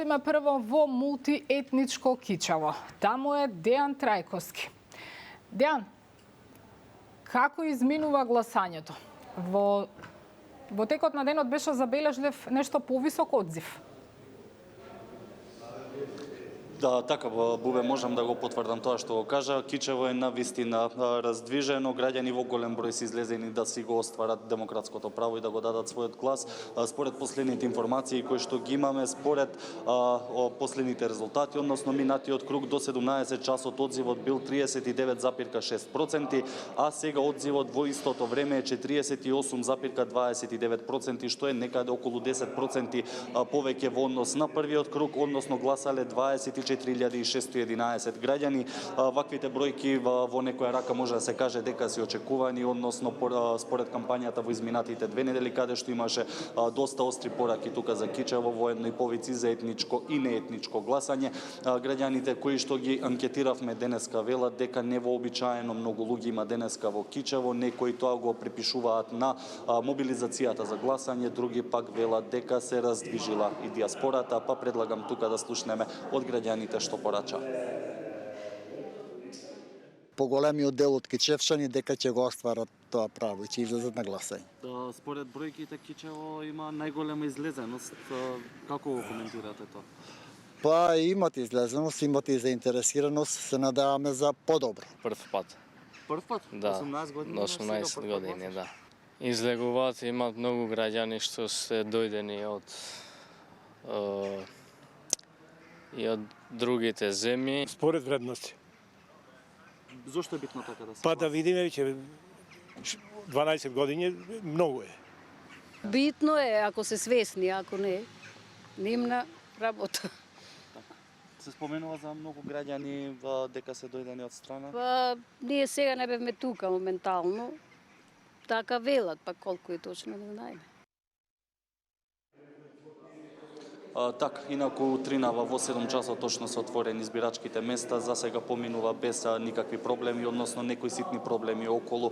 одиме прво во мултиетничко Кичево. Таму е Дејан Трајковски. Дејан, како изминува гласањето? Во текот на денот беше забележлив нешто повисок одзив. Да, така, Бубе, можам да го потврдам тоа што го кажа. Кичево е навистина раздвижено, граѓани во голем број се излезени да си го остварат демократското право и да го дадат својот глас. Според последните информации кои што ги имаме, според последните резултати, односно минатиот круг до 17 часот одзивот бил 39,6%, а сега одзивот во истото време е 48,29%, што е некаде околу 10% повеќе во однос на првиот круг, односно гласале 24.611 граѓани. Ваквите бројки во некоја рака може да се каже дека се очекувани, односно според кампањата во изминатите 2 недели, каде што имаше доста остри пораки тука за Кичево, воедно и повици за етничко и неетничко гласање. Граѓаните кои што ги анкетиравме денеска велат дека невообичаено многу луѓе има денеска во Кичево, некои тоа го припишуваат на мобилизацијата за гласање, други пак велат дека се раздвижила и диаспората, па предлагам тука да слушнеме од граѓаните што порача. Поголемиот дел од кичевчани дека ќе го остварат тоа право и ќе излезат на гласање. Според бројките Кичево има најголема излезеност. Како го коментирате тоа? Па имат излезеност, имат и заинтересираност, се надеваме за подобро. Прв пат. Прв пат? Да, 18 години. 18 години, да. Излегуваат, имат многу граѓани што се дојдени и од другите земји. Според вредности. Зошто е битно така да се? Па да видиме, веќе 12 години многу е. Битно е ако се свесни, ако не, немна работа. Се споменува за многу граѓани дека се дојдени од страна? Па ние сега не бевме тука моментално. Така велат, па колку е точно не знаеме. Така, инаку утринава во 7 часот точно се отворени избирачките места, за сега поминува без никакви проблеми, односно некои ситни проблеми околу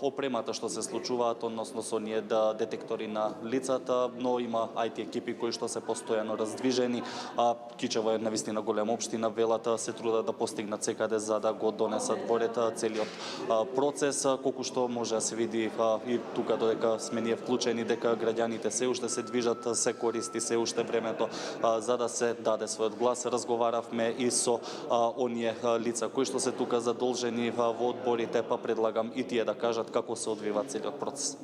опремата што се случуваат, односно со оние детектори на лицата, но има IT екипи кои што се постојано раздвижени. Кичево е навистина голема општина, велата се трудат да постигнат секаде за да го донесат во ред целиот процес, колку што може да се види и тука додека сме ние вклучени, дека граѓаните се уште се движат, се користи се уште времето за да се даде својот глас. Разговаравме и со оние лица кои што се тука задолжени во одборите, па предлагам и тие да кажат како се одвива целиот процес.